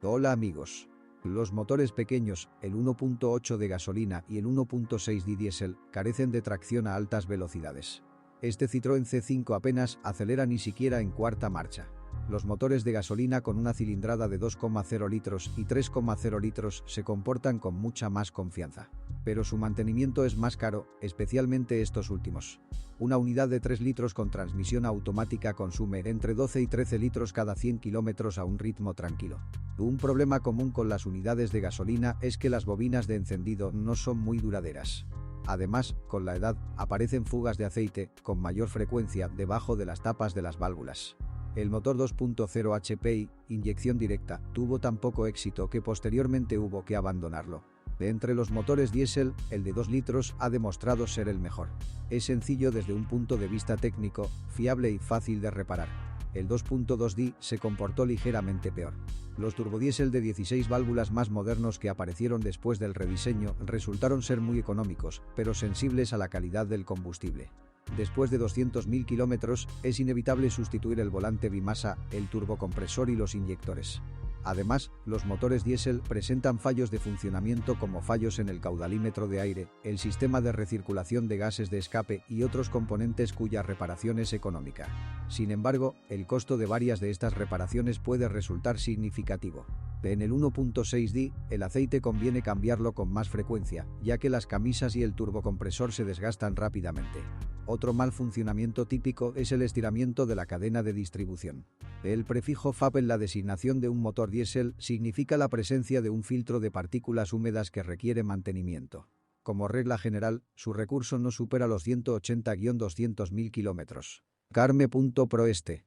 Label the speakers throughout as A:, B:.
A: Hola amigos. Los motores pequeños, el 1.8 de gasolina y el 1.6 de diésel, carecen de tracción a altas velocidades. Este Citroën C5 apenas acelera ni siquiera en cuarta marcha. Los motores de gasolina con una cilindrada de 2,0 litros y 3,0 litros se comportan con mucha más confianza. Pero su mantenimiento es más caro, especialmente estos últimos. Una unidad de 3 litros con transmisión automática consume entre 12 y 13 litros cada 100 kilómetros a un ritmo tranquilo. Un problema común con las unidades de gasolina es que las bobinas de encendido no son muy duraderas. Además, con la edad, aparecen fugas de aceite, con mayor frecuencia, debajo de las tapas de las válvulas. El motor 2.0 HPI, inyección directa, tuvo tan poco éxito que posteriormente hubo que abandonarlo. De entre los motores diésel, el de 2 litros ha demostrado ser el mejor. Es sencillo desde un punto de vista técnico, fiable y fácil de reparar. El 2.2D se comportó ligeramente peor. Los turbodiesel de 16 válvulas más modernos que aparecieron después del rediseño resultaron ser muy económicos, pero sensibles a la calidad del combustible. Después de 200.000 kilómetros, es inevitable sustituir el volante bimasa, el turbocompresor y los inyectores. Además, los motores diésel presentan fallos de funcionamiento como fallos en el caudalímetro de aire, el sistema de recirculación de gases de escape y otros componentes cuya reparación es económica. Sin embargo, el costo de varias de estas reparaciones puede resultar significativo. En el 1.6D, el aceite conviene cambiarlo con más frecuencia, ya que las camisas y el turbocompresor se desgastan rápidamente. Otro mal funcionamiento típico es el estiramiento de la cadena de distribución. El prefijo FAP en la designación de un motor diésel significa la presencia de un filtro de partículas húmedas que requiere mantenimiento. Como regla general, su recurso no supera los 180-200.000 kilómetros. Carme.pro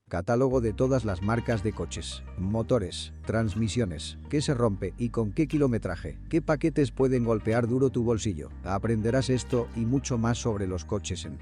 A: catálogo de todas las marcas de coches, motores, transmisiones, qué se rompe y con qué kilometraje, qué paquetes pueden golpear duro tu bolsillo. Aprenderás esto y mucho más sobre los coches en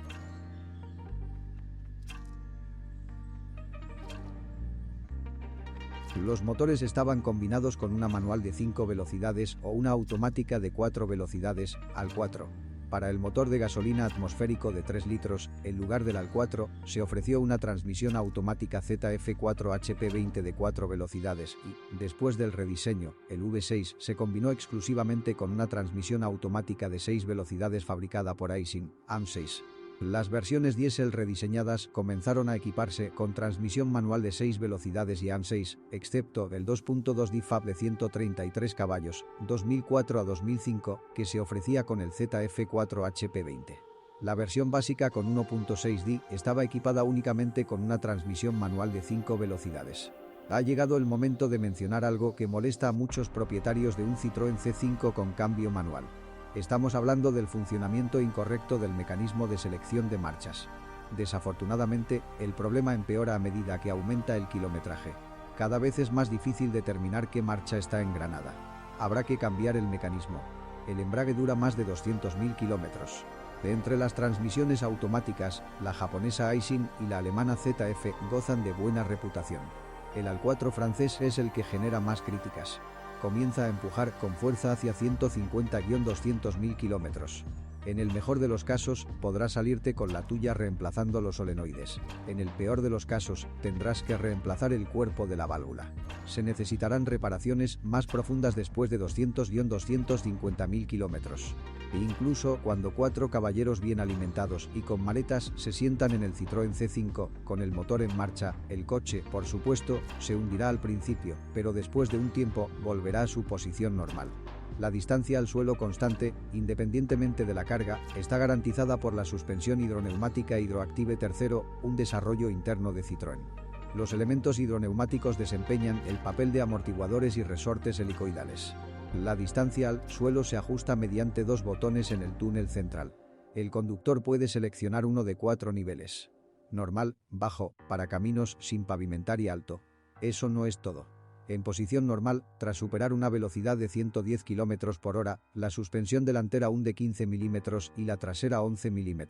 A: Los motores estaban combinados con una manual de 5 velocidades o una automática de 4 velocidades, al 4. Para el motor de gasolina atmosférico de 3 litros, en lugar del al 4, se ofreció una transmisión automática ZF4 HP20 de 4 velocidades y, después del rediseño, el V6 se combinó exclusivamente con una transmisión automática de 6 velocidades fabricada por Aisin, AM6. Las versiones diésel rediseñadas comenzaron a equiparse con transmisión manual de 6 velocidades y AM6, excepto el 2.2D FAB de 133 caballos, 2004 a 2005, que se ofrecía con el ZF4 HP20. La versión básica con 1.6D estaba equipada únicamente con una transmisión manual de 5 velocidades. Ha llegado el momento de mencionar algo que molesta a muchos propietarios de un Citroën C5 con cambio manual. Estamos hablando del funcionamiento incorrecto del mecanismo de selección de marchas. Desafortunadamente, el problema empeora a medida que aumenta el kilometraje. Cada vez es más difícil determinar qué marcha está engranada. Habrá que cambiar el mecanismo. El embrague dura más de 200.000 kilómetros. De entre las transmisiones automáticas, la japonesa Aisin y la alemana ZF gozan de buena reputación. El al 4 francés es el que genera más críticas. Comienza a empujar con fuerza hacia 150-200.000 kilómetros. En el mejor de los casos, podrás salirte con la tuya reemplazando los solenoides. En el peor de los casos, tendrás que reemplazar el cuerpo de la válvula. Se necesitarán reparaciones más profundas después de 200-250.000 kilómetros. E incluso cuando 4 caballeros bien alimentados y con maletas se sientan en el Citroën C5, con el motor en marcha, el coche, por supuesto, se hundirá al principio, pero después de un tiempo volverá a su posición normal. La distancia al suelo constante, independientemente de la carga, está garantizada por la suspensión hidroneumática Hydroactive III, un desarrollo interno de Citroën. Los elementos hidroneumáticos desempeñan el papel de amortiguadores y resortes helicoidales. La distancia al suelo se ajusta mediante 2 botones en el túnel central. El conductor puede seleccionar uno de 4 niveles: normal, bajo, para caminos sin pavimentar y alto. Eso no es todo. En posición normal, tras superar una velocidad de 110 km por hora, la suspensión delantera hunde 15 mm y la trasera 11 mm.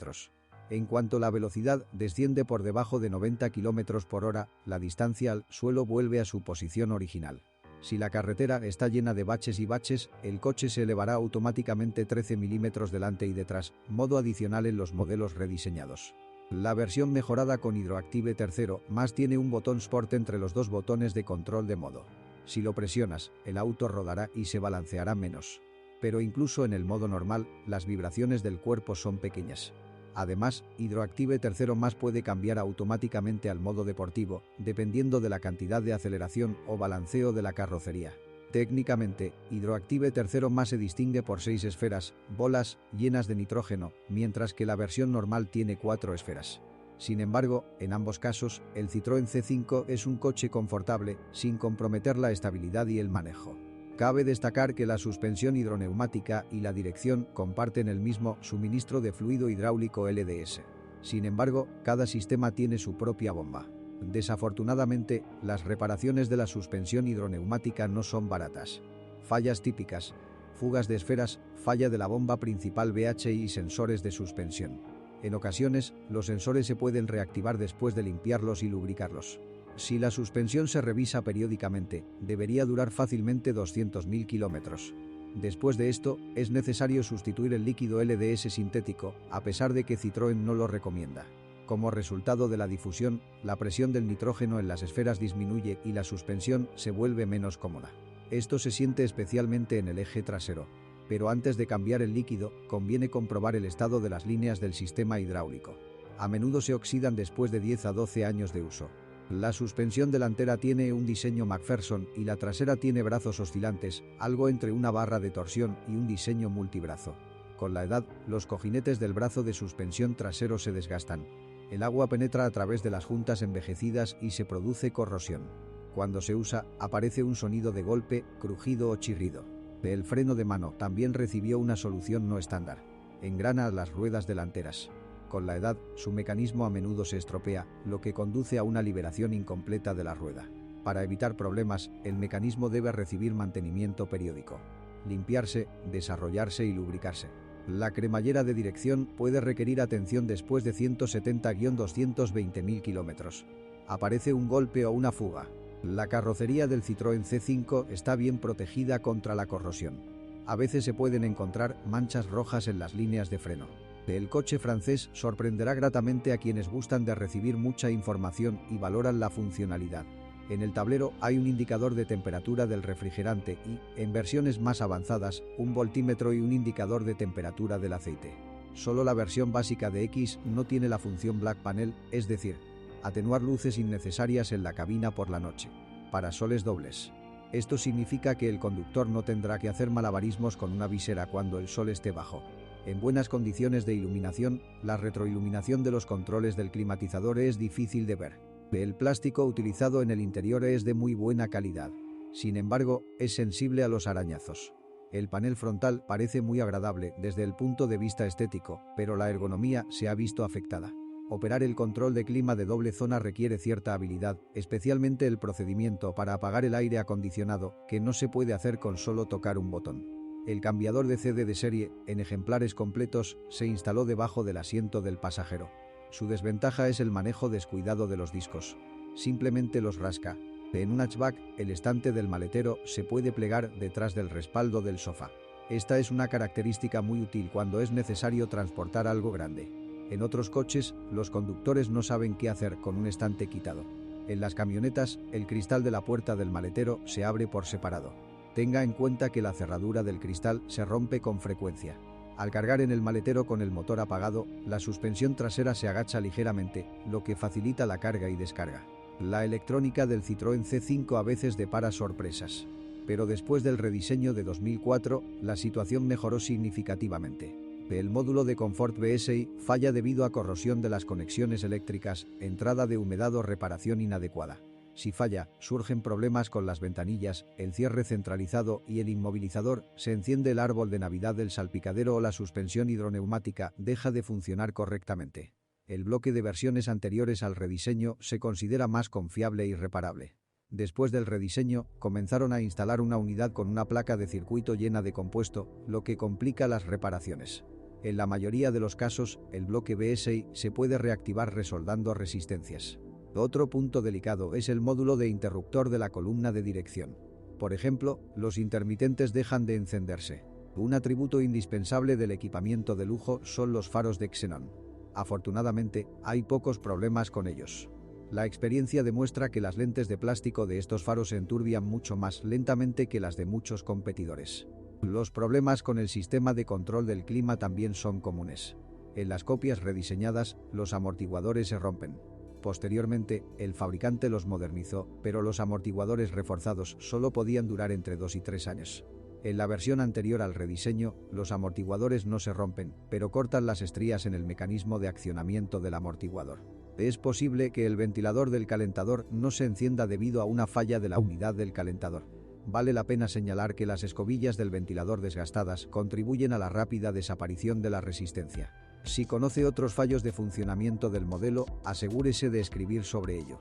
A: En cuanto la velocidad desciende por debajo de 90 km por hora, la distancia al suelo vuelve a su posición original. Si la carretera está llena de baches y baches, el coche se elevará automáticamente 13 mm delante y detrás, modo adicional en los modelos rediseñados. La versión mejorada con Hydroactive III más tiene un botón Sport entre los 2 botones de control de modo. Si lo presionas, el auto rodará y se balanceará menos. Pero incluso en el modo normal, las vibraciones del cuerpo son pequeñas. Además, Hydroactive 3+ puede cambiar automáticamente al modo deportivo, dependiendo de la cantidad de aceleración o balanceo de la carrocería. Técnicamente, Hydroactive 3+ se distingue por 6 esferas, bolas, llenas de nitrógeno, mientras que la versión normal tiene 4 esferas. Sin embargo, en ambos casos, el Citroën C5 es un coche confortable, sin comprometer la estabilidad y el manejo. Cabe destacar que la suspensión hidroneumática y la dirección comparten el mismo suministro de fluido hidráulico LDS. Sin embargo, cada sistema tiene su propia bomba. Desafortunadamente, las reparaciones de la suspensión hidroneumática no son baratas. Fallas típicas: fugas de esferas, falla de la bomba principal VHI y sensores de suspensión. En ocasiones, los sensores se pueden reactivar después de limpiarlos y lubricarlos. Si la suspensión se revisa periódicamente, debería durar fácilmente 200.000 kilómetros. Después de esto, es necesario sustituir el líquido LDS sintético, a pesar de que Citroën no lo recomienda. Como resultado de la difusión, la presión del nitrógeno en las esferas disminuye y la suspensión se vuelve menos cómoda. Esto se siente especialmente en el eje trasero. Pero antes de cambiar el líquido, conviene comprobar el estado de las líneas del sistema hidráulico. A menudo se oxidan después de 10 a 12 años de uso. La suspensión delantera tiene un diseño McPherson y la trasera tiene brazos oscilantes, algo entre una barra de torsión y un diseño multibrazo. Con la edad, los cojinetes del brazo de suspensión trasero se desgastan. El agua penetra a través de las juntas envejecidas y se produce corrosión. Cuando se usa, aparece un sonido de golpe, crujido o chirrido. El freno de mano también recibió una solución no estándar. Engrana las ruedas delanteras. Con la edad, su mecanismo a menudo se estropea, lo que conduce a una liberación incompleta de la rueda. Para evitar problemas, el mecanismo debe recibir mantenimiento periódico. Limpiarse, desarrollarse y lubricarse. La cremallera de dirección puede requerir atención después de 170-220.000 kilómetros. Aparece un golpe o una fuga. La carrocería del Citroën C5 está bien protegida contra la corrosión. A veces se pueden encontrar manchas rojas en las líneas de freno. El coche francés sorprenderá gratamente a quienes gustan de recibir mucha información y valoran la funcionalidad. En el tablero hay un indicador de temperatura del refrigerante y, en versiones más avanzadas, un voltímetro y un indicador de temperatura del aceite. Solo la versión básica de X no tiene la función Black Panel, es decir, atenuar luces innecesarias en la cabina por la noche. Parasoles dobles. Esto significa que el conductor no tendrá que hacer malabarismos con una visera cuando el sol esté bajo. En buenas condiciones de iluminación, la retroiluminación de los controles del climatizador es difícil de ver. El plástico utilizado en el interior es de muy buena calidad. Sin embargo, es sensible a los arañazos. El panel frontal parece muy agradable desde el punto de vista estético, pero la ergonomía se ha visto afectada. Operar el control de clima de doble zona requiere cierta habilidad, especialmente el procedimiento para apagar el aire acondicionado, que no se puede hacer con solo tocar un botón. El cambiador de CD de serie, en ejemplares completos, se instaló debajo del asiento del pasajero. Su desventaja es el manejo descuidado de los discos. Simplemente los rasca. En un hatchback, el estante del maletero se puede plegar detrás del respaldo del sofá. Esta es una característica muy útil cuando es necesario transportar algo grande. En otros coches, los conductores no saben qué hacer con un estante quitado. En las camionetas, el cristal de la puerta del maletero se abre por separado. Tenga en cuenta que la cerradura del cristal se rompe con frecuencia. Al cargar en el maletero con el motor apagado, la suspensión trasera se agacha ligeramente, lo que facilita la carga y descarga. La electrónica del Citroën C5 a veces depara sorpresas. Pero después del rediseño de 2004, la situación mejoró significativamente. El módulo de confort VSI falla debido a corrosión de las conexiones eléctricas, entrada de humedad o reparación inadecuada. Si falla, surgen problemas con las ventanillas, el cierre centralizado y el inmovilizador, se enciende el árbol de Navidad del salpicadero o la suspensión hidroneumática deja de funcionar correctamente. El bloque de versiones anteriores al rediseño se considera más confiable y reparable. Después del rediseño, comenzaron a instalar una unidad con una placa de circuito llena de compuesto, lo que complica las reparaciones. En la mayoría de los casos, el bloque VSI se puede reactivar resoldando resistencias. Otro punto delicado es el módulo de interruptor de la columna de dirección. Por ejemplo, los intermitentes dejan de encenderse. Un atributo indispensable del equipamiento de lujo son los faros de xenón. Afortunadamente, hay pocos problemas con ellos. La experiencia demuestra que las lentes de plástico de estos faros se enturbian mucho más lentamente que las de muchos competidores. Los problemas con el sistema de control del clima también son comunes. En las copias rediseñadas, los amortiguadores se rompen. Posteriormente, el fabricante los modernizó, pero los amortiguadores reforzados solo podían durar entre 2 y 3 años. En la versión anterior al rediseño, los amortiguadores no se rompen, pero cortan las estrías en el mecanismo de accionamiento del amortiguador. Es posible que el ventilador del calentador no se encienda debido a una falla de la unidad del calentador. Vale la pena señalar que las escobillas del ventilador desgastadas contribuyen a la rápida desaparición de la resistencia. Si conoce otros fallos de funcionamiento del modelo, asegúrese de escribir sobre ello.